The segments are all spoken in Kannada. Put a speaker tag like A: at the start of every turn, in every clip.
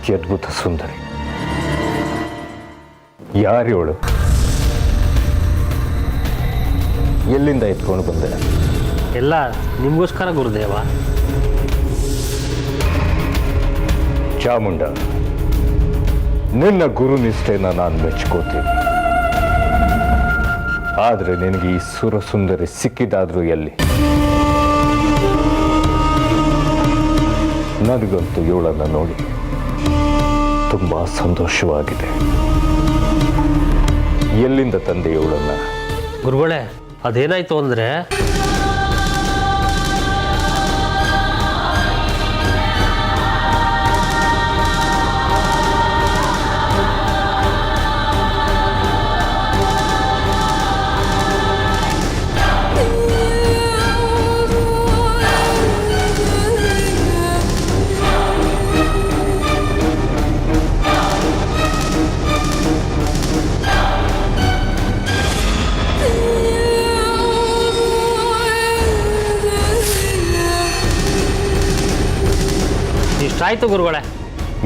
A: ಅತ್ಯದ್ಭುತ ಸುಂದರಿ. ಯಾರಿವಳು? ಎಲ್ಲಿಂದ ಎತ್ಕೊಂಡು ಬಂದೆ?
B: ಎಲ್ಲ ನಿಮಗೋಸ್ಕರ ಗುರುದೇವ.
A: ಚಾಮುಂಡ, ನಿನ್ನ ಗುರುನಿಷ್ಠೆನ ನಾನು ಮೆಚ್ಕೋತೀನಿ. ಆದರೆ ನಿನಗೆ ಈ ಸುರಸುಂದರಿ ಸಿಕ್ಕಿದಾದ್ರೂ ಎಲ್ಲಿ? ನನಗಂತೂ ಇವಳನ್ನು ನೋಡಿ ತುಂಬಾ ಸಂತೋಷವಾಗಿದೆ. ಎಲ್ಲಿಂದ ತಂದೆ ಇವಳನ್ನ?
B: ಗುರುಗಳೇ, ಅದೇನಾಯ್ತು ಅಂದರೆ ಇಷ್ಟಾಯ್ತು ಗುರುಗಳೇ.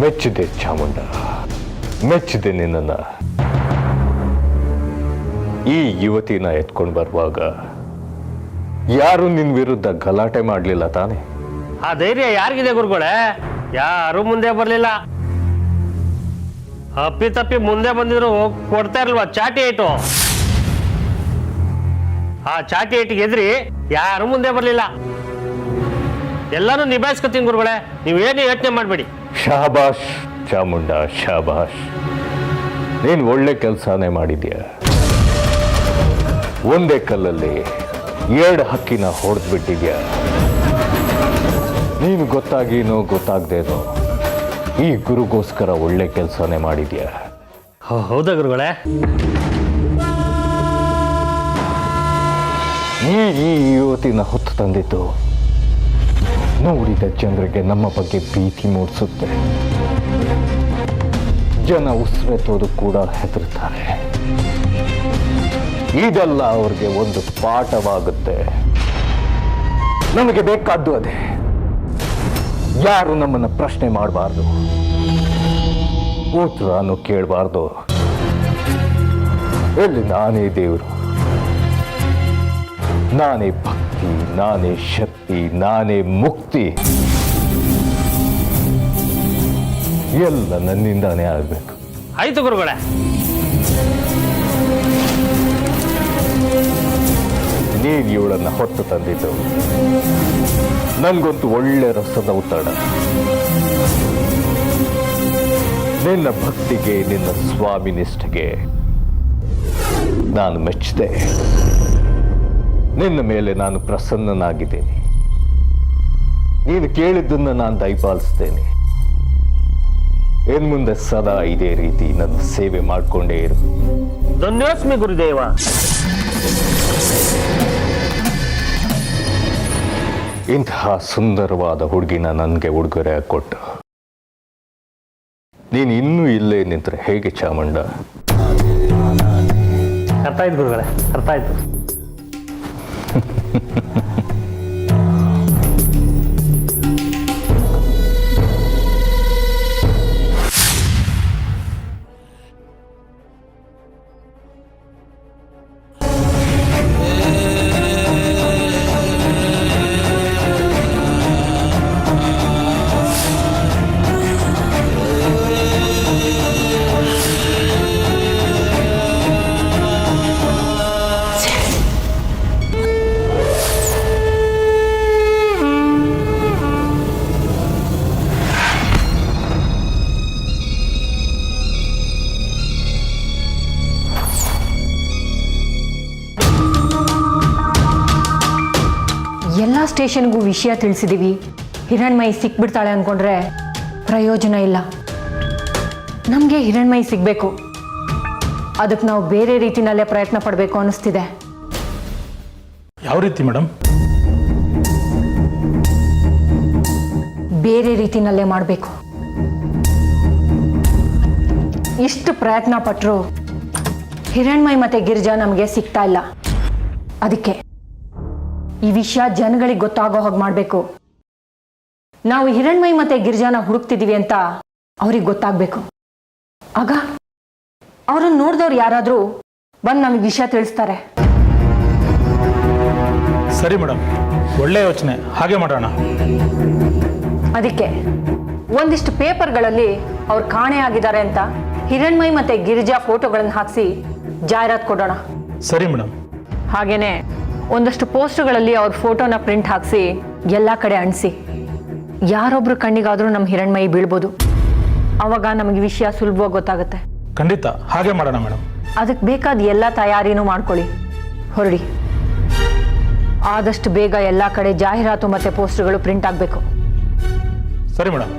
A: ಮೆಚ್ಚಿದೆ ಚಾಮುಂಡ, ಮೆಚ್ಚಿದೆ ನಿನ್ನನ್ನು. ಈ ಯುವತಿನ ಎತ್ಕೊಂಡು ಬರುವಾಗ ಯಾರು ನಿನ್ನ ವಿರುದ್ಧ ಗಲಾಟೆ ಮಾಡಲಿಲ್ಲ ತಾನೆ?
B: ಆ ಧೈರ್ಯ ಯಾರಿಗಿದೆ ಗುರುಗಳೇ? ಯಾರು ಮುಂದೆ ಬರಲಿಲ್ಲ. ಅಪ್ಪಿತಪ್ಪಿ ಮುಂದೆ ಬಂದಿದ್ರು ಕೊಡ್ತಾ ಇರಲ್ವಾ ಚಾಟಿ ಏಟು? ಆ ಚಾಟಿ ಏಟಿಗೆ ಎದ್ರಿ ಯಾರು ಮುಂದೆ ಬರಲಿಲ್ಲ. ಎಲ್ಲಾನು ನಿಭಾಯಿಸ್ಕೊತೀನಿ ಗುರುಗಳೇ, ನೀವೇನು ಯೋಚನೆ ಮಾಡಬೇಡಿ.
A: ಶಾಬಾಷ್ ಚಾಮುಂಡ, ಶಾಬಾಷ್. ನೀನು ಒಳ್ಳೆ ಕೆಲಸನೇ ಮಾಡಿದ್ಯಾ. ಒಂದೇ ಕಲ್ಲಲ್ಲಿ 2 ಹಕ್ಕಿನ ಹೊಡೆದ್ಬಿಟ್ಟಿದ್ಯಾ. ನೀನು ಗೊತ್ತಾಗೇನೋ ಗೊತ್ತಾಗ್ದೇನೋ ಈ ಗುರುಗೋಸ್ಕರ ಒಳ್ಳೆ ಕೆಲಸನೇ ಮಾಡಿದ್ಯಾ.
B: ಹೌದಾ ಗುರುಗಳೇ?
A: ಈ ಯುವತಿನ ಹೊತ್ತು ತಂದಿದ್ದು ನೋಡಿದ ಜನರಿಗೆ ನಮ್ಮ ಬಗ್ಗೆ ಭೀತಿ ಮೂಡಿಸುತ್ತೆ. ಜನ ಉಸಿರೆತ್ತೋದು ಕೂಡ ಹೆದರ್ತಾರೆ. ಇದೆಲ್ಲ ಅವ್ರಿಗೆ ಒಂದು ಪಾಠವಾಗುತ್ತೆ. ನಮಗೆ ಬೇಕಾದ್ದು ಅದೇ. ಯಾರು ನಮ್ಮನ್ನ ಪ್ರಶ್ನೆ ಮಾಡಬಾರ್ದು, ಉತ್ತರನು ಕೇಳಬಾರ್ದು. ಎಲ್ಲಿ ನಾನೇ ದೇವರು, ನಾನೇ ಭಕ್ತಿ, ನಾನೇ ಶಕ್ತಿ, ನಾನೇ ಮುಕ್ತಿ, ಎಲ್ಲ ನನ್ನಿಂದಾನೇ ಆಗಬೇಕು.
B: ಆಯ್ತು ಗುರುಗಳೇ.
A: ನೀನು ಇವಳನ್ನ ಹೊತ್ತು ತಂದಿದ್ದು ನನ್ಗಂತೂ ಒಳ್ಳೆ ರಸದ ಉತ್ತಡ. ನಿನ್ನ ಭಕ್ತಿಗೆ, ನಿನ್ನ ಸ್ವಾಮಿ ನಿಷ್ಠೆಗೆ ನಾನು ಮೆಚ್ಚಿದೆ. ನಿನ್ನ ಮೇಲೆ ನಾನು ಪ್ರಸನ್ನನಾಗಿದ್ದೇನೆ. ನೀನು ಕೇಳಿದ್ದನ್ನು ನಾನು ದಯಪಾಲಿಸ್ತೇನೆ. ಇನ್ಮುಂದೆ ಸದಾ ಇದೇ ರೀತಿ ನನ್ನ ಸೇವೆ ಮಾಡಿಕೊಂಡೇ ಇರು.
B: ಧನ್ಯೋಸ್ಮಿ ಗುರುದೇವ.
A: ಇಂತಹ ಸುಂದರವಾದ ಹುಡುಗಿನ ನನಗೆ ಉಡುಗೊರೆ ಕೊಟ್ಟು ನೀನು ಇನ್ನೂ ಇಲ್ಲೇ ನಿಂತರೆ ಹೇಗೆ ಚಾಮುಂಡ?
B: ಅರ್ಥ ಆಯ್ತು ಗುರುಗಳೇ, ಅರ್ಥ ಆಯ್ತು.
C: ಎಲ್ಲ ಸ್ಟೇಷನ್ಗೂ ವಿಷಯ ತಿಳಿಸಿದ್ದೀವಿ. ಹಿರಣ್ಮಯಿ ಸಿಕ್ಬಿಡ್ತಾಳೆ ಅಂದ್ಕೊಂಡ್ರೆ ಪ್ರಯೋಜನ ಇಲ್ಲ. ನಮಗೆ ಹಿರಣ್ಮಯಿ ಸಿಗಬೇಕು. ಅದಕ್ಕೆ ನಾವು ಬೇರೆ ರೀತಿನಲ್ಲೇ ಪ್ರಯತ್ನ ಪಡಬೇಕು ಅನ್ನಿಸ್ತಿದೆ.
D: ಯಾವ ರೀತಿ ಮೇಡಮ್?
C: ಬೇರೆ ರೀತಿನಲ್ಲೇ ಮಾಡಬೇಕು. ಇಷ್ಟು ಪ್ರಯತ್ನ ಪಟ್ಟರು ಹಿರಣ್ಮಯಿ ಮತ್ತು ಗಿರಿಜಾ ನಮಗೆ ಸಿಗ್ತಾ ಇಲ್ಲ. ಅದಕ್ಕೆ ಈ ವಿಷಯ ಜನಗಳಿಗೆ ಗೊತ್ತಾಗೋ ಹಾಗೆ ಮಾಡಬೇಕು. ನಾವು ಹಿರಣ್ಮಯಿ ಮತ್ತು ಗಿರಿಜಾನ ಹುಡುಕ್ತಿದ್ದೀವಿ ಅಂತ ಅವ್ರಿಗೆ ಗೊತ್ತಾಗಬೇಕು. ಆಗ ಅವ್ರನ್ನ ನೋಡಿದವ್ರು ಯಾರಾದರೂ ಬಂದು ನಮಗೆ ವಿಷಯ ತಿಳಿಸ್ತಾರೆ.
D: ಸರಿ ಮೇಡಮ್, ಒಳ್ಳೆ ಯೋಚನೆ, ಹಾಗೆ ಮಾಡೋಣ.
C: ಅದಕ್ಕೆ ಒಂದಿಷ್ಟು ಪೇಪರ್ಗಳಲ್ಲಿ ಅವ್ರು ಕಾಣೆಯಾಗಿದ್ದಾರೆ ಅಂತ ಹಿರಣ್ಮಯಿ ಮತ್ತೆ ಗಿರಿಜಾ ಫೋಟೋಗಳನ್ನು ಹಾಕಿಸಿ ಜಾಹೀರಾತು ಕೊಡೋಣ.
D: ಸರಿ ಮೇಡಮ್.
C: ಹಾಗೇನೆ ಒಂದಷ್ಟು ಪೋಸ್ಟರ್ಗಳಲ್ಲಿ ಅವ್ರ ಫೋಟೋನ ಪ್ರಿಂಟ್ ಹಾಕಿಸಿ ಎಲ್ಲ ಕಡೆ ಅಂಟಿಸಿ. ಯಾರೊಬ್ರು ಕಣ್ಣಿಗಾದರೂ ನಮ್ಮ ಹಿರಣ್ಮಯಿ ಬೀಳ್ಬೋದು. ಅವಾಗ ನಮಗೆ ವಿಷಯ ಸುಲಭವಾಗಿ ಗೊತ್ತಾಗುತ್ತೆ.
D: ಖಂಡಿತ ಹಾಗೆ ಮಾಡೋಣ ಮೇಡಮ್.
C: ಅದಕ್ಕೆ ಬೇಕಾದ ಎಲ್ಲ ತಯಾರಿನೂ ಮಾಡ್ಕೊಳ್ಳಿ, ಹೊರಡಿ. ಆದಷ್ಟು ಬೇಗ ಎಲ್ಲ ಕಡೆ ಜಾಹೀರಾತು ಮತ್ತು ಪೋಸ್ಟರ್ಗಳು ಪ್ರಿಂಟ್ ಆಗಬೇಕು.
D: ಸರಿ ಮೇಡಮ್.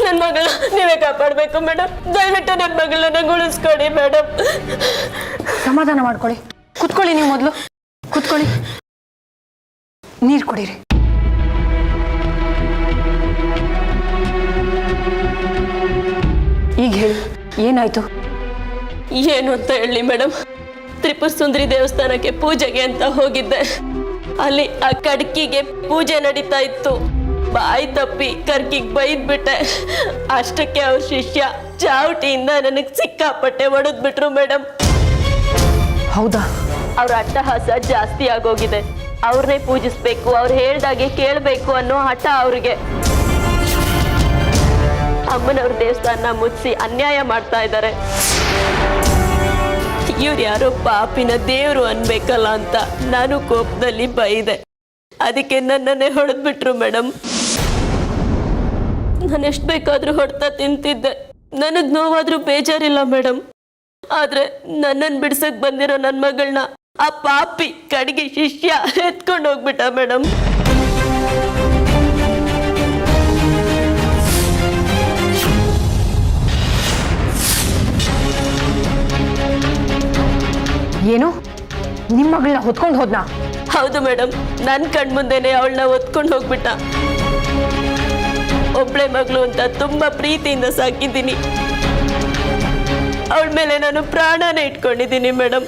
E: ನನ್ನ ಮಗಳ ನೀವೇ ಕಾಪಾಡಬೇಕು ಮೇಡಮ್. ದಯವಿಟ್ಟು ನನ್ನ ಮಗಳನ್ನ ಉಳಿಸ್ಕೊಡಿ ಮೇಡಮ್.
C: ಸಮಾಧಾನ ಮಾಡ್ಕೊಳ್ಳಿ, ಕುತ್ಕೊಳ್ಳಿ. ನೀವು ಮೊದಲು ಕುತ್ಕೊಳ್ಳಿ, ನೀರು ಕೊಡಿರಿ. ಈಗ ಹೇಳಿ, ಏನಾಯ್ತು?
E: ಏನು ಅಂತ ಹೇಳಿ ಮೇಡಮ್, ತ್ರಿಪುರ ಸುಂದರಿ ದೇವಸ್ಥಾನಕ್ಕೆ ಪೂಜೆಗೆ ಅಂತ ಹೋಗಿದ್ದೆ. ಅಲ್ಲಿ ಆ ಕಡ್ಕಿಗೆ ಪೂಜೆ ನಡೀತಾ ಇತ್ತು. ಬಾಯಿ ತಪ್ಪಿ ಕರ್ಕಿಗೆ ಬೈದ್ಬಿಟ್ಟೆ. ಅಷ್ಟಕ್ಕೆ ಅವ್ರ ಶಿಷ್ಯ ಚಾವಟಿಯಿಂದ ನನಗೆ ಸಿಕ್ಕಾಪಟ್ಟೆ ಹೊಡೆದ್ಬಿಟ್ರು ಮೇಡಮ್.
C: ಹೌದಾ?
E: ಅವ್ರ ಅಟ್ಟಹಾಸ ಜಾಸ್ತಿ ಆಗೋಗಿದೆ. ಅವ್ರನ್ನೇ ಪೂಜಿಸ್ಬೇಕು, ಅವ್ರು ಹೇಳ್ದಾಗೆ ಕೇಳಬೇಕು ಅನ್ನೋ ಹಠ ಅವ್ರಿಗೆ. ಅಮ್ಮನವ್ರ ದೇವಸ್ಥಾನ ಮುಚ್ಚಿಸಿ ಅನ್ಯಾಯ ಮಾಡ್ತಾ ಇದ್ದಾರೆ. ಇವ್ರು ಯಾರೋ ಪಾಪಿನ ದೇವ್ರು ಅನ್ಬೇಕಲ್ಲ ಅಂತ ನಾನು ಕೋಪದಲ್ಲಿ ಬೈದೆ. ಅದಕ್ಕೆ ನನ್ನನ್ನೇ ಹೊಡೆದ್ಬಿಟ್ರು ಮೇಡಮ್. ನಾನು ಎಷ್ಟು ಬೇಕಾದ್ರೂ ಹೊಡ್ತಾ ತಿಂತಿದ್ದೆ. ನನಗ್ ನೋವಾದ್ರೂ ಬೇಜಾರಿಲ್ಲ ಮೇಡಮ್. ಆದ್ರೆ ನನ್ನನ್ನು ಬಿಡ್ಸಕ್ ಬಂದಿರೋ ನನ್ನ ಮಗಳನ್ನ ಆ ಪಾಪಿ ಕಡೆಗೆ ಶಿಷ್ಯ ಎತ್ಕೊಂಡು ಹೋಗ್ಬಿಟ್ಟ ಮೇಡಮ್.
C: ಏನು, ನಿಮ್ಮ ಮಗಳನ್ನ ಹೊತ್ಕೊಂಡು ಹೋದ್ನಾ?
E: ಹೌದು ಮೇಡಮ್, ನನ್ನ ಕಣ್ಮುಂದೆನೆ ಅವಳನ್ನ ಒತ್ಕೊಂಡು ಹೋಗ್ಬಿಟ್ಟ. ಒಬ್ಳೆ ಮಗಳು ಅಂತ ತುಂಬಾ ಪ್ರೀತಿಯಿಂದ ಸಾಕಿದ್ದೀನಿ. ಅವಳ ಮೇಲೆ ನಾನು ಪ್ರಾಣನೇ ಇಟ್ಕೊಂಡಿದ್ದೀನಿ ಮೇಡಮ್.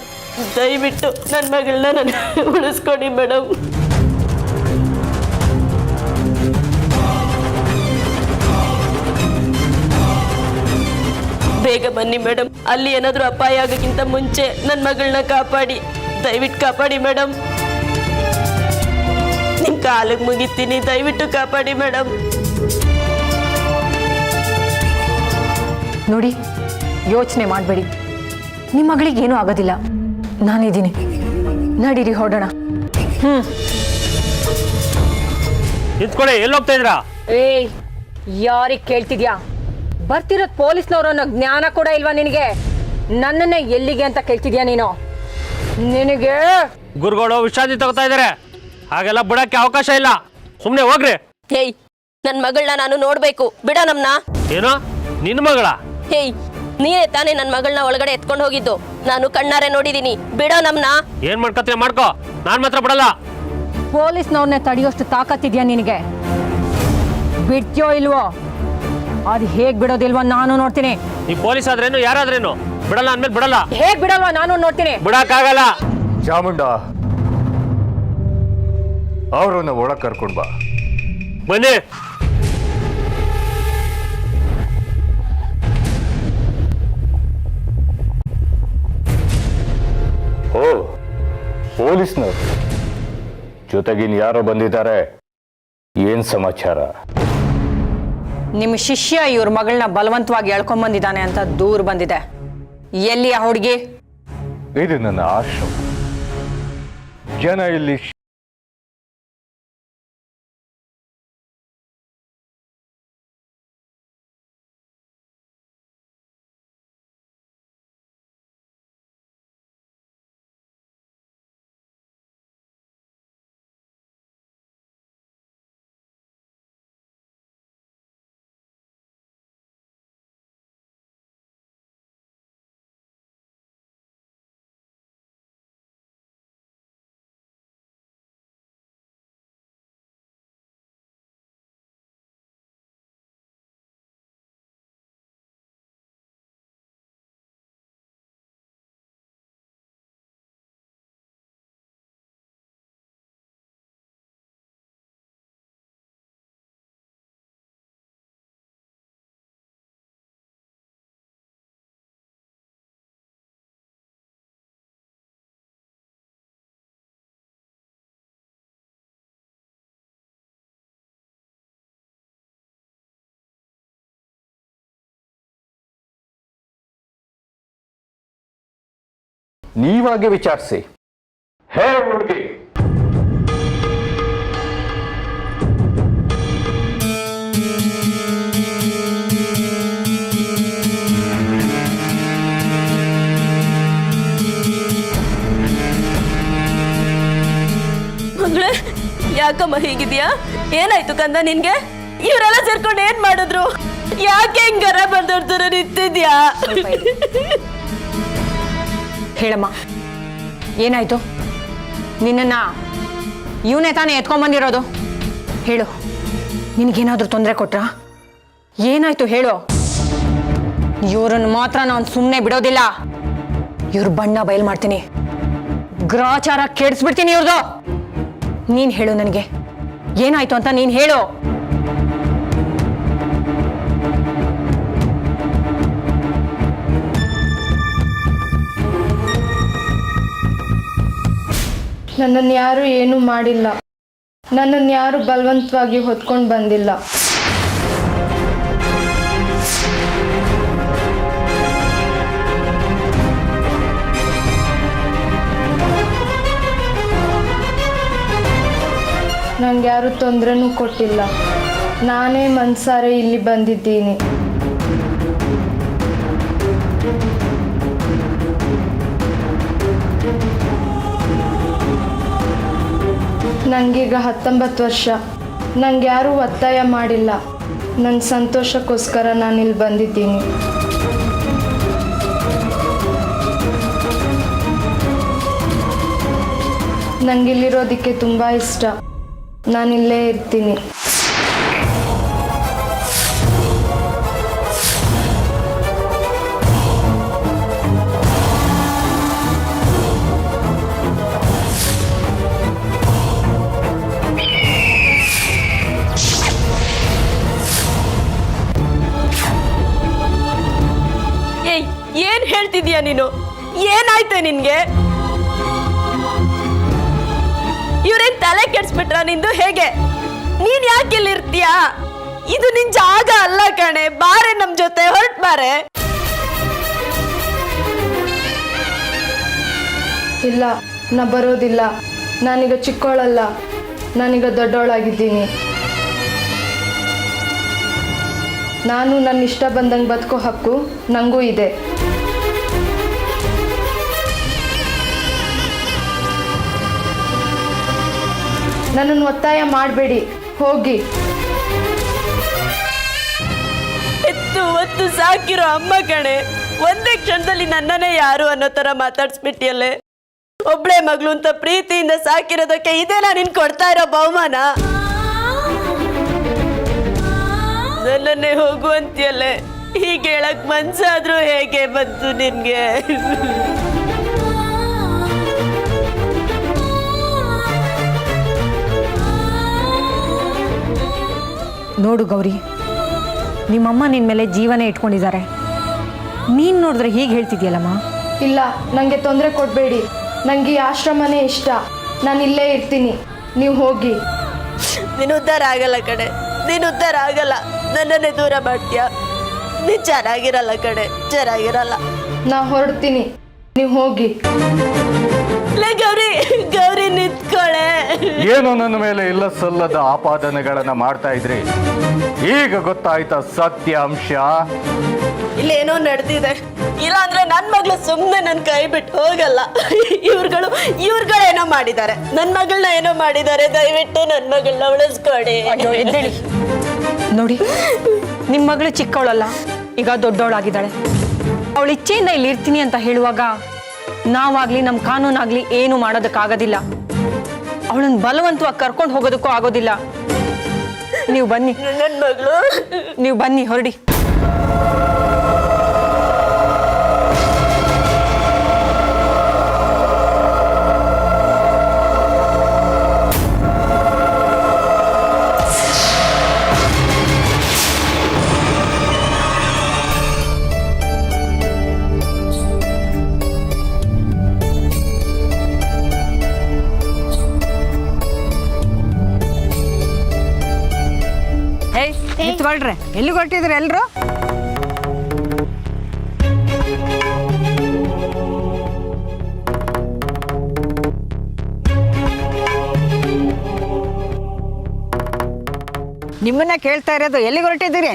E: ದಯವಿಟ್ಟು ನನ್ನ ಮಗಳನ್ನ ನಾನು ಉಳಿಸ್ಕೊಡಿ ಮೇಡಮ್. ಬೇಗ ಬನ್ನಿ ಮೇಡಮ್. ಅಲ್ಲಿ ಏನಾದರೂ ಅಪಾಯ ಆಗೋಕ್ಕಿಂತ ಮುಂಚೆ ನನ್ನ ಮಗಳನ್ನ ಕಾಪಾಡಿ, ದಯವಿಟ್ಟು ಕಾಪಾಡಿ ಮೇಡಮ್. ನಿಮ್ ಕಾಲಿಗೆ ಮುಗಿತೀನಿ, ದಯವಿಟ್ಟು ಕಾಪಾಡಿ ಮೇಡಮ್.
C: ನೋಡಿ, ಯೋಚನೆ ಮಾಡಬೇಡಿ. ನಿಮ್ಮ ಮಗಳಿಗೆ ಏನೂ ಆಗೋದಿಲ್ಲ, ನಾನಿದ್ದೀನಿ. ನಡೀರಿ, ಹೊರಡೋಣ.
B: ನಿಂತ್ಕೊಳ್ಳಿ, ಎಲ್ಲಿ ಹೋಗ್ತಾ ಇದ್ದೀರಾ?
C: ಏಯ್, ಯಾರಿಗೆ ಕೇಳ್ತಿದ್ಯಾ? ಬರ್ತಿರೋದು ಪೊಲೀಸ್ನವರು ಅನ್ನೋ ಜ್ಞಾನ ಕೂಡ ಇಲ್ವಾ ನಿನಗೆ? ನನ್ನನ್ನೇ ಎಲ್ಲಿಗೆ ಅಂತ ಕೇಳ್ತಿದ್ಯಾ ನೀನು? ನಿನಗೆ
B: ಗುರುಗಳು ವಿಶ್ರಾಂತಿ ತಗೋತಾ ಇದ್ದಾರೆ, ಹಾಗೆಲ್ಲ ಬಿಡಕ್ಕೆ ಅವಕಾಶ ಇಲ್ಲ. ಸುಮ್ಮನೆ ಹೋಗ್ರಿ.
E: ಹೇಯ್, ನನ್ನ ಮಗಳನ್ನ ನಾನು ನೋಡ್ಬೇಕು, ಬಿಡ ನಮ್ನ.
B: ಏನೋ ನಿನ್ನ ಮಗಳ?
E: ಹೇಯ್, ನೀನೇ ತಾನೇ ನನ್ನ ಮಗಳನ್ನ ಒಳಗಡೆ ಎತ್ಕೊಂಡು ಹೋಗಿದ್ದು. ನಾನು ಕಣ್ಣಾರೆ ನೋಡಿದೀನಿ, ಬಿಡೋ ನಮ್ನ.
B: ಏನ್ ಮಾಡ್ಕೊತೀಯ ಮಾಡ್ಕೋ, ನಾನ್ ಮಾತ್ರ ಬಿಡಲ್ಲ.
C: ಪೊಲೀಸ್ನವ್ರನ್ನೇ ತಡೆಯೋಷ್ಟು ತಾಕತ್ತಿದ್ಯಾ ನಿನಗೆ? ಬಿಡ್ತೀಯೋ ಇಲ್ವೋ? ಅದು ಹೇಗ್ ಬಿಡೋದಿಲ್ವೋ ನಾನು ನೋಡ್ತೀನಿ.
B: ಈ ಪೊಲೀಸ್ ಆದ್ರೇನು ಯಾರಾದ್ರೇನು ಬಿಡಲ್ಲ ಅಂದ್ಮೇಲೆ ಬಿಡಲ್ಲ.
C: ಹೇಗ್ ಬಿಡಲ್ವಾ ನಾನು ನೋಡ್ತೀನಿ.
B: ಬಿಡಕ್ಕಾಗಲ್ಲ.
A: ಚಾಮುಂಡ, ಅವ್ರನ್ನ ಒಳಗೆ ಕರ್ಕೊಂಡು ಬಾ.
B: ಬನ್ನಿ.
A: ಓ, ಪೊಲೀಸ್ನವ್ರು ಜೊತೆಗಿನ್ ಯಾರೋ ಬಂದಿದ್ದಾರೆ. ಏನ್ ಸಮಾಚಾರ?
C: ನಿಮ್ಮ ಶಿಷ್ಯ ಇವ್ರ ಮಗಳನ್ನ ಬಲವಂತವಾಗಿ ಎಳ್ಕೊಂಬಂದಿದ್ದಾನೆ ಅಂತ ದೂರ ಬಂದಿದೆ. ಎಲ್ಲಿ ಆ ಹುಡುಗಿ?
A: ಇದು ನನ್ನ ಆಶ್ರಮ. ಜನ ಇಲ್ಲಿ ನೀವಾಗೆ ವಿಚಾರಿಸಿ. ಹೇ ಹುಡುಗಿ,
E: ಮಗಳೇ, ಯಾಕಮ್ಮ ಹೀಗಿದ್ಯಾ? ಏನಾಯ್ತು ಕಂದ ನಿನ್ಗೆ? ಇವರೆಲ್ಲ ಸೇರ್ಕೊಂಡು ಏನ್ ಮಾಡಿದ್ರು? ಯಾಕೆ ಹಿಂಗಾರ ಬರ್ದೋಡ್ತಾರ ನಿಂತಿದ್ಯಾ?
C: ಹೇಳಮ್ಮ, ಏನಾಯ್ತು? ನಿನ್ನನ್ನ ಇವನೇ ತಾನೇ ಎತ್ಕೊಂಡ್ಬಂದಿರೋದು. ಹೇಳು, ನಿನಗೇನಾದ್ರೂ ತೊಂದರೆ ಕೊಟ್ರಾ? ಏನಾಯ್ತು ಹೇಳು. ಇವ್ರನ್ನ ಮಾತ್ರ ನಾನು ಸುಮ್ಮನೆ ಬಿಡೋದಿಲ್ಲ. ಇವ್ರ ಬಣ್ಣ ಬಯಲು ಮಾಡ್ತೀನಿ, ಗ್ರಾಚಾರ ಕೆಡಿಸ್ಬಿಡ್ತೀನಿ ಇವ್ರದು. ನೀನ್ ಹೇಳು ನನಗೆ, ಏನಾಯ್ತು ಅಂತ ನೀನ್ ಹೇಳು.
F: ನನ್ನನ್ನು ಯಾರೂ ಏನೂ ಮಾಡಿಲ್ಲ. ನನ್ನನ್ನು ಯಾರೂ ಬಲವಂತವಾಗಿ ಹೊತ್ಕೊಂಡು ಬಂದಿಲ್ಲ. ನಂಗೆ ಯಾರೂ ತೊಂದರೆನೂ ಕೊಟ್ಟಿಲ್ಲ. ನಾನೇ ಮನ್ಸಾರೆ ಇಲ್ಲಿ ಬಂದಿದ್ದೀನಿ. ನನಗೀಗ 19 ವರ್ಷ. ನಂಗೆ ಯಾರೂ ಒತ್ತಾಯ ಮಾಡಿಲ್ಲ. ನನ್ನ ಸಂತೋಷಕ್ಕೋಸ್ಕರ ನಾನಿಲ್ಲಿ ಬಂದಿದ್ದೀನಿ. ನನಗಿಲ್ಲಿರೋದಕ್ಕೆ ತುಂಬ ಇಷ್ಟ. ನಾನಿಲ್ಲೇ ಇರ್ತೀನಿ.
E: ಏಯ್, ಏನ್ ಹೇಳ್ತಿದ್ಯಾ ನೀನು? ಏನಾಯ್ತು ನಿನ್ಗೆ? ಇವ್ರೇನ್ ತಲೆ ಕೆಡ್ಸ್ಬಿಟ್ರ ನಿಂದು? ಹೇಗೆ? ನೀನ್ ಯಾಕೆ ಇಲ್ಲಿರ್ತೀಯಾ? ಇದು ನಿನ್ ಜಾಗ ಅಲ್ಲ ಕಣೆ. ಬಾರೆ ನಮ್ ಜೊತೆ, ಹೊರಟ್ ಬಾರೆ.
F: ಇಲ್ಲ, ನಾ ಬರೋದಿಲ್ಲ. ನಾನೀಗ ಚಿಕ್ಕವಳಲ್ಲ, ನಾನೀಗ ದೊಡ್ಡವಳಾಗಿದ್ದೀನಿ. ನಾನು ನನ್ನ ಇಷ್ಟ ಬಂದಂಗೆ ಬದುಕೋ ಹಕ್ಕು ನನಗೂ ಇದೆ. ನನ್ನನ್ನು ಒತ್ತಾಯ ಮಾಡಬೇಡಿ, ಹೋಗಿ.
E: ಎತ್ತು ಒತ್ತು ಸಾಕಿರೋ ಅಮ್ಮ ಕಣೆ. ಒಂದೇ ಕ್ಷಣದಲ್ಲಿ ನನ್ನನ್ನೇ ಯಾರು ಅನ್ನೋ ತರ ಮಾತಾಡ್ಸ್ಬಿಟ್ಟಿಯಲ್ಲೇ. ಒಬ್ಳೆ ಮಗಳು ಅಂತ ಪ್ರೀತಿಯಿಂದ ಸಾಕಿರೋದಕ್ಕೆ ಇದೇನಾ ನಿನ್ ಕೊಡ್ತಾ ಇರೋ ಬಹುಮಾನ? ನನ್ನನ್ನೇ ಹೋಗು ಅಂತೀಯಲ್ಲೇ. ಹೀಗೆ ಹೇಳಕ್ ಮನ್ಸಾದ್ರೂ ಹೇಗೆ ಬಂತು ನಿನ್ಗೆ?
C: ನೋಡು ಗೌರಿ, ನಿಮ್ಮಮ್ಮ ನಿನ್ನ ಮೇಲೆ ಜೀವನ ಇಟ್ಕೊಂಡಿದ್ದಾರೆ. ನೀನು ನೋಡಿದ್ರೆ ಹೀಗೆ ಹೇಳ್ತಿದ್ಯಲ್ಲಮ್ಮ.
F: ಇಲ್ಲ, ನನಗೆ ತೊಂದರೆ ಕೊಡಬೇಡಿ. ನನಗೆ ಈ ಆಶ್ರಮನೇ ಇಷ್ಟ. ನಾನು ಇಲ್ಲೇ ಇರ್ತೀನಿ, ನೀವು ಹೋಗಿ.
E: ನೀನು ಉದ್ಧಾರ ಆಗಲ್ಲ ಕಡೆ, ನೀನು ಉದ್ಧಾರ ಆಗಲ್ಲ. ನನ್ನನ್ನೇ ದೂರ ಮಾಡ್ತೀಯ. ನೀನು ಚೆನ್ನಾಗಿರಲ್ಲ ಕಡೆ, ಚೆನ್ನಾಗಿರಲ್ಲ.
F: ನಾ ಹೊರಡ್ತೀನಿ, ನೀವು ಹೋಗಿ.
E: ಗೌರಿ, ಗೌರಿ ನಿಂತ್ಕೊಳೆ.
A: ಏನೋ ನನ್ನ ಮೇಲೆ ಇಲ್ಲ ಸಲ್ಲದ ಆಪಾದನೆಗಳನ್ನ ಮಾಡ್ತಾ ಇದ್ರಿ. ಈಗ ಗೊತ್ತಾಯ್ತಾ ಸತ್ಯಾಂಶ?
E: ಇಲ್ಲೇನೋ ನಡೆದಿದೆ. ಇಲ್ಲಾಂದ್ರೆ ನನ್ನ ಮಗಳು ಸುಮ್ಮನೆ ನನ್ನ ಕೈ ಬಿಟ್ಟು ಹೋಗಲ್ಲ. ಇವ್ರುಗಳೇನೋ ಮಾಡಿದ್ದಾರೆ, ನನ್ನ ಮಗಳನ್ನ ಏನೋ ಮಾಡಿದ್ದಾರೆ. ದಯವಿಟ್ಟು ನನ್ನ ಮಗಳನ್ನ ಉಳಿಸ್ಕೊಡಿ.
C: ಎದ್ದೇಳಿ. ನೋಡಿ, ನಿಮ್ಮ ಮಗಳು ಚಿಕ್ಕವಳಲ್ಲ, ಈಗ ದೊಡ್ಡವಳಾಗಿದ್ದಾಳೆ. ಅವಳ ಇಚ್ಛೆಯಿಂದ ಇಲ್ಲಿ ಇರ್ತೀನಿ ಅಂತ ಹೇಳುವಾಗ ನಾವಾಗ್ಲಿ ನಮ್ಮ ಕಾನೂನಾಗ್ಲಿ ಏನು ಮಾಡೋದಕ್ಕಾಗೋದಿಲ್ಲ. ಅವಳನ್ನ ಬಲವಂತವಾಗಿ ಕರ್ಕೊಂಡು ಹೋಗೋದಕ್ಕೂ ಆಗೋದಿಲ್ಲ. ನೀವು ಬನ್ನಿ,
E: ನನ್ನ ಮಗಳು.
C: ನೀವು ಬನ್ನಿ, ಹೊರಡಿ.
G: ನಿಂತ್ಕೊಳ್ರಿ. ಎಲ್ಲಿಗೆ ಹೊರಟಿದ್ರಿ ಎಲ್ರು? ನಿಮ್ಮನ್ನ ಕೇಳ್ತಾ ಇರೋದು. ಎಲ್ಲಿಗೆ ಹೊರಟಿದ್ದೀರಿ?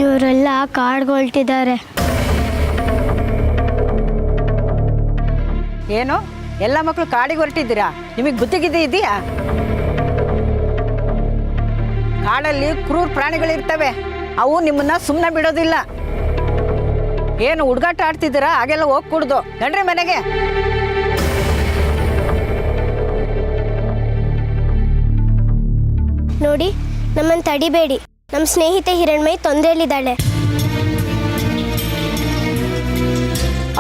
H: ಇವರೆಲ್ಲ ಕಾಡ್ಗೊಳ್ತಿದ್ದಾರೆ.
G: ಏನು ಎಲ್ಲ ಮಕ್ಕಳು ಕಾಡಿಗೆ ಹೊರಟಿದ್ದೀರಾ? ನಿಮಗೆ ಬುದ್ಧಿಗಿದ್ದೆ ಇದೆಯಾ? ಕಾಡಲ್ಲಿ ಕ್ರೂರ ಪ್ರಾಣಿಗಳಿರ್ತವೆ, ಅವು ನಿಮ್ಮನ್ನ ಸುಮ್ಮನೆ ಬಿಡೋದಿಲ್ಲ. ಏನು ಹುಡುಗಾಟ ಆಡ್ತಿದ್ದೀರಾ? ಹಾಗೆಲ್ಲ ಹೋಗ್ಕೂಡ್ದು. ನಡ್ರಿ ಮನೆಗೆ.
H: ನೋಡಿ, ನಮ್ಮನ್ನು ತಡಿಬೇಡಿ. ನಮ್ಮ ಸ್ನೇಹಿತೆ ಹಿರಣ್ಮಯಿ ತೊಂದರೆಯಲ್ಲಿದ್ದಾಳೆ.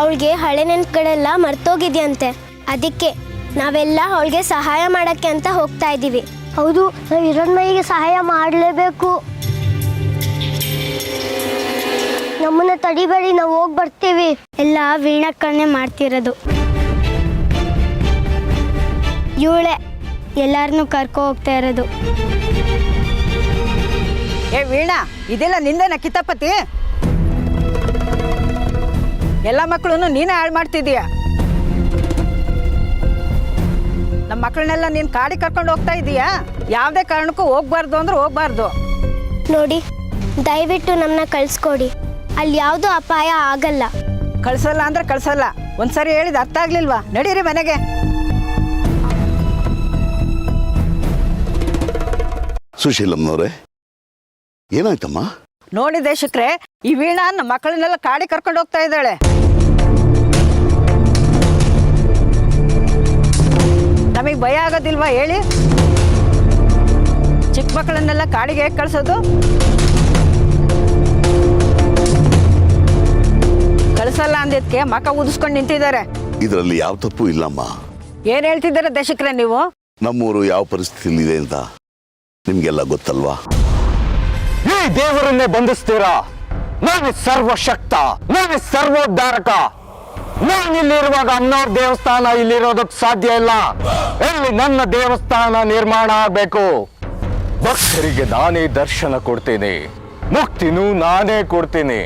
H: ಅವಳಿಗೆ ಹಳೆ ನೆನಪುಗಳೆಲ್ಲ ಮರ್ತೋಗಿದ್ಯಂತೆ. ಅದಕ್ಕೆ ನಾವೆಲ್ಲ ಅವಳಿಗೆ ಸಹಾಯ ಮಾಡೋಕ್ಕೆ ಅಂತ ಹೋಗ್ತಾ ಇದ್ದೀವಿ. ಹೌದು, ನಾವು ಹಿರಣ್ಮಯಿಗೆ ಸಹಾಯ ಮಾಡಲೇಬೇಕು. ನಮ್ಮನ್ನ ತಡಿಬೇಡಿ, ನಾವು ಹೋಗಿ ಬರ್ತೀವಿ. ಎಲ್ಲ ವೀಣಕ್ಕನ್ನೇ ಮಾಡ್ತಿರೋದು. ಇವಳೆ ಎಲ್ಲರನ್ನೂ ಕರ್ಕೊ ಹೋಗ್ತಾ ಇರೋದು.
G: ಏ ವೀಣಾ, ಇದೆಲ್ಲ ನಿಂದೇನ ಕಿತಾಪತಿ? ಎಲ್ಲ ಮಕ್ಕಳನ್ನು ನೀನೇ ಹಾಳು ಮಾಡ್ತಿದೀಯ. ನಮ್ಮ ಮಕ್ಕಳನ್ನೆಲ್ಲ ನೀನು ಕಾಡಿಗೆ ಕರ್ಕೊಂಡು ಹೋಗ್ತಾ ಇದೀಯಾ? ಯಾವುದೇ ಕಾರಣಕ್ಕೂ ಹೋಗ್ಬಾರ್ದು ಅಂದ್ರೆ ಹೋಗ್ಬಾರ್ದು.
H: ನೋಡಿ, ದಯವಿಟ್ಟು ನಮ್ಮನ್ನ ಕಳಿಸ್ಕೊಡಿ. ಅಲ್ಲಿ ಯಾವುದೂ ಅಪಾಯ ಆಗಲ್ಲ.
G: ಕಳ್ಸಲ್ಲ ಅಂದ್ರೆ ಕಳ್ಸಲ್ಲ. ಒಂದ್ಸರಿ ಹೇಳಿದ ಅರ್ಥ ಆಗ್ಲಿಲ್ವಾ? ನಡೀರಿ ಮನೆಗೆ.
I: ಸುಶೀಲಮ್ಮನವ್ರೆ, ಏನಾಯ್ತಮ್ಮ?
G: ನೋಡಿ ದೇಶಕ್ರೆ, ಈ ವೀಣಾ ನಮ್ಮ ಮಕ್ಕಳನ್ನೆಲ್ಲ ಕಾಡಿಗೆ ಕರ್ಕೊಂಡು ಹೋಗ್ತಾ ಇದ್ದಾಳೆ. ನಮಗೆ ಭಯ ಆಗೋದಿಲ್ವಾ ಹೇಳಿ? ಚಿಕ್ಕ ಮಕ್ಕಳನ್ನೆಲ್ಲ ಕಾಡಿಗೆ ಹೇಗೆ ಕಳ್ಸೋದು? ಕಳಿಸಲ್ಲ ಅಂದಿದ್ಕೆ ಮಕ ಊದಿಸ್ಕೊಂಡು ನಿಂತಿದ್ದಾರೆ.
I: ಇದರಲ್ಲಿ ಯಾವ ತಪ್ಪು ಇಲ್ಲಮ್ಮ.
G: ಏನ್ ಹೇಳ್ತಿದ್ದಾರೆ ದೇಶಕ್ರೆ ನೀವು?
I: ನಮ್ಮೂರು ಯಾವ ಪರಿಸ್ಥಿತಿಲಿದೆ ಅಂತ ನಿಮ್ಗೆಲ್ಲ ಗೊತ್ತಲ್ವಾ?
A: ಈ ದೇವರನ್ನೇ ಬಂಧಿಸ್ತೀರಾ? ನಾನೇ ಸರ್ವಶಕ್ತ, ನಾನೇ ಸರ್ವೋದ್ಧಾರಕ. ನಾನಿಲ್ಲಿರುವಾಗ ಅಮ್ಮನವ್ರ ದೇವಸ್ಥಾನ ಇಲ್ಲಿರೋದಕ್ಕೆ ಸಾಧ್ಯ ಇಲ್ಲ. ಎಲ್ಲಿ ನನ್ನ ದೇವಸ್ಥಾನ ನಿರ್ಮಾಣ ಆಗಬೇಕು. ಭಕ್ತರಿಗೆ ನಾನೇ ದರ್ಶನ ಕೊಡ್ತೀನಿ, ಮುಕ್ತಿನೂ ನಾನೇ ಕೊಡ್ತೀನಿ.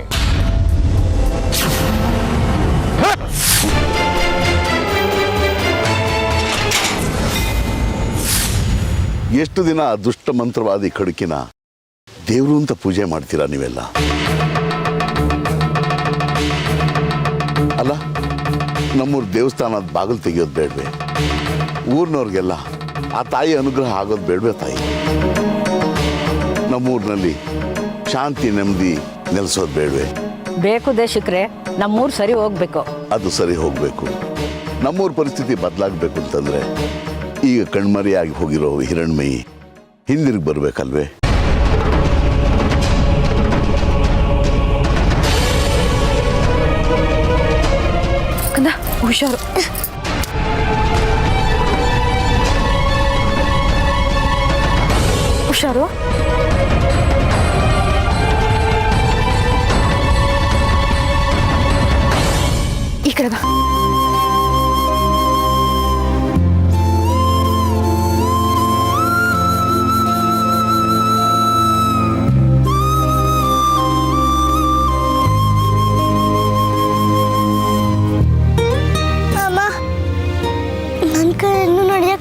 I: ಎಷ್ಟು ದಿನ ಆ ದುಷ್ಟ ಮಂತ್ರವಾದಿ ಖಡುಕಿನ ದೇವರು ಅಂತ ಪೂಜೆ ಮಾಡ್ತೀರಾ ನೀವೆಲ್ಲ? ಅಲ್ಲ, ನಮ್ಮೂರ ದೇವಸ್ಥಾನದ ಬಾಗಿಲು ತೆಗೆಯೋದು ಬೇಡವೆ? ಊರಿನವ್ರಿಗೆಲ್ಲ ಆ ತಾಯಿ ಅನುಗ್ರಹ ಆಗೋದು ಬೇಡವೆ ತಾಯಿ? ನಮ್ಮೂರಿನಲ್ಲಿ ಶಾಂತಿ ನೆಮ್ಮದಿ ನೆಲೆಸೋದು ಬೇಡವೆ?
G: ಬೇಕು ದೇಶಕ್ರೆ, ನಮ್ಮೂರು ಸರಿ ಹೋಗ್ಬೇಕು.
I: ಅದು ಸರಿ ಹೋಗಬೇಕು. ನಮ್ಮೂರ ಪರಿಸ್ಥಿತಿ ಬದಲಾಗಬೇಕು ಅಂತಂದ್ರೆ ಈಗ ಕಣ್ಮರೆಯಾಗಿ ಹೋಗಿರೋ ಹಿರಣ್ಮಯಿ ಹಿಂದಿರುಗಿ ಬರ್ಬೇಕಲ್ವೇ?
C: ಹುಷಾರು. ಹುಷಾರು. ಈ ಕಡೆ ಬಾ.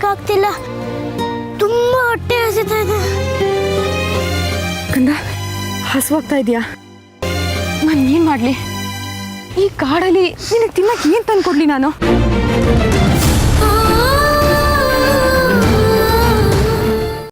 H: ಆಗ್ತಿಲ್ಲ, ತುಂಬಾ ಹೊಟ್ಟೆ ಹಸಿತಾ ಇದೆ.
C: ಕಂದ, ಹಸುವಾಗ್ತಾ ಇದೆಯಾ? ನಾನು ಏನ್ ಮಾಡ್ಲಿ? ಈ ಕಾಡಲ್ಲಿ ನಿನಗೆ ತಿನ್ನಕ್ಕೆ ಏನ್ ತಂದ್ಕೊಡ್ಲಿ ನಾನು?